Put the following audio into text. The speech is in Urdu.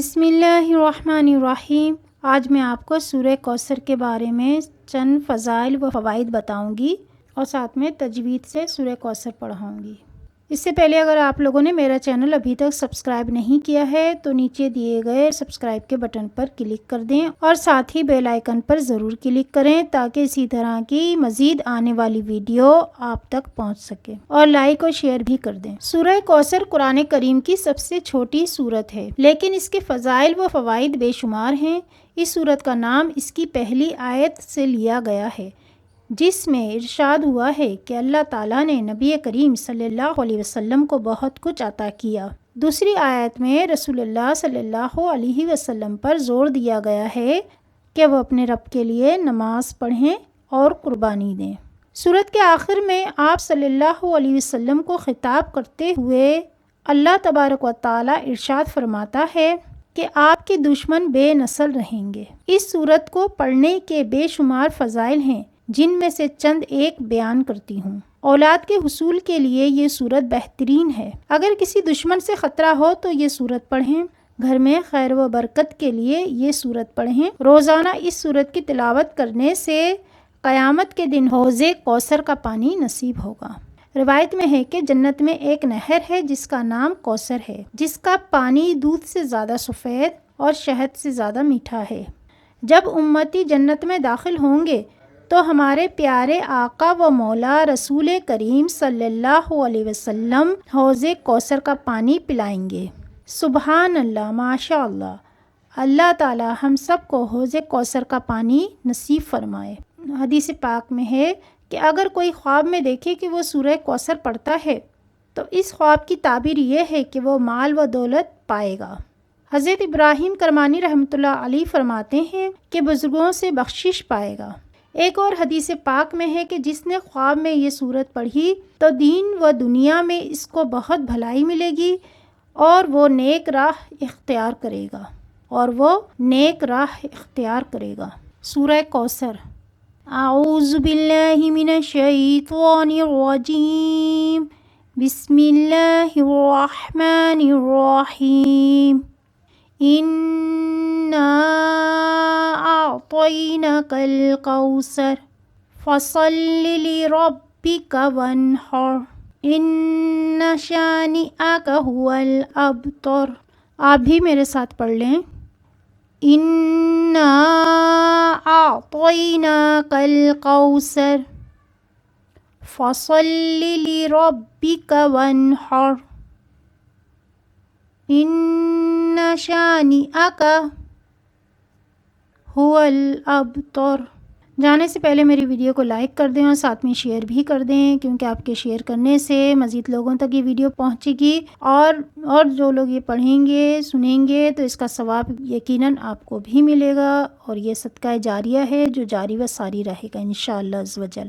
بسم اللہ الرحمن الرحیم۔ آج میں آپ کو سورہ کوثر کے بارے میں چند فضائل و فوائد بتاؤں گی اور ساتھ میں تجوید سے سورہ کوثر پڑھاؤں گی۔ اس سے پہلے اگر آپ لوگوں نے میرا چینل ابھی تک سبسکرائب نہیں کیا ہے تو نیچے دیے گئے سبسکرائب کے بٹن پر کلک کر دیں اور ساتھ ہی بیل آئیکن پر ضرور کلک کریں تاکہ اسی طرح کی مزید آنے والی ویڈیو آپ تک پہنچ سکے، اور لائک اور شیئر بھی کر دیں۔ سورہ کوثر قرآن کریم کی سب سے چھوٹی سورت ہے، لیکن اس کے فضائل و فوائد بے شمار ہیں۔ اس سورت کا نام اس کی پہلی آیت سے لیا گیا ہے، جس میں ارشاد ہوا ہے کہ اللہ تعالیٰ نے نبی کریم صلی اللہ علیہ وسلم کو بہت کچھ عطا کیا۔ دوسری آیت میں رسول اللہ صلی اللہ علیہ وسلم پر زور دیا گیا ہے کہ وہ اپنے رب کے لیے نماز پڑھیں اور قربانی دیں۔ سورت کے آخر میں آپ صلی اللہ علیہ وسلم کو خطاب کرتے ہوئے اللہ تبارک و تعالیٰ ارشاد فرماتا ہے کہ آپ کے دشمن بے نسل رہیں گے۔ اس سورت کو پڑھنے کے بے شمار فضائل ہیں، جن میں سے چند ایک بیان کرتی ہوں۔ اولاد کے حصول کے لیے یہ سورت بہترین ہے۔ اگر کسی دشمن سے خطرہ ہو تو یہ سورت پڑھیں۔ گھر میں خیر و برکت کے لیے یہ سورت پڑھیں۔ روزانہ اس سورت کی تلاوت کرنے سے قیامت کے دن حوض کوثر کا پانی نصیب ہوگا۔ روایت میں ہے کہ جنت میں ایک نہر ہے جس کا نام کوثر ہے، جس کا پانی دودھ سے زیادہ سفید اور شہد سے زیادہ میٹھا ہے۔ جب امتی جنت میں داخل ہوں گے تو ہمارے پیارے آقا و مولا رسول کریم صلی اللہ علیہ وسلم حوض کوثر کا پانی پلائیں گے۔ سبحان اللہ، ماشاء اللہ۔ اللہ تعالی ہم سب کو حوض کوثر کا پانی نصیب فرمائے۔ حدیث پاک میں ہے کہ اگر کوئی خواب میں دیکھے کہ وہ سورہ کوثر پڑھتا ہے تو اس خواب کی تعبیر یہ ہے کہ وہ مال و دولت پائے گا۔ حضرت ابراہیم کرمانی رحمۃ اللہ علیہ فرماتے ہیں کہ بزرگوں سے بخشش پائے گا۔ ایک اور حدیث پاک میں ہے کہ جس نے خواب میں یہ سورت پڑھی تو دین و دنیا میں اس کو بہت بھلائی ملے گی اور وہ نیک راہ اختیار کرے گا۔ سورہ کوثر۔ اعوذ باللہ من الشیطان الرجیم، بسم اللہ الرحمن الرحیم۔ اِنَّا أَعْطَيْنَاكَ الْكَوْثَرَ فَصَلِّ لِرَبِّكَ وَانْحَرْ إِنَّ شَانِئَكَ هُوَ الْأَبْتَرُ۔ آپ بھی میرے ساتھ پڑھ لیں۔ اِنَّا أَعْطَيْنَاكَ الْكَوْثَرَ فَصَلِّ لِرَبِّكَ وَانْحَرْ إِنَّ شَانِئَكَ هُوَ الْأَبْتَرُ۔ جانے سے پہلے میری ویڈیو کو لائک کر دیں اور ساتھ میں شیئر بھی کر دیں، کیونکہ آپ کے شیئر کرنے سے مزید لوگوں تک یہ ویڈیو پہنچے گی اور جو لوگ یہ پڑھیں گے سنیں گے تو اس کا ثواب یقیناً آپ کو بھی ملے گا، اور یہ صدقہ جاریہ ہے جو جاری و ساری رہے گا انشاءاللہ عز و جل۔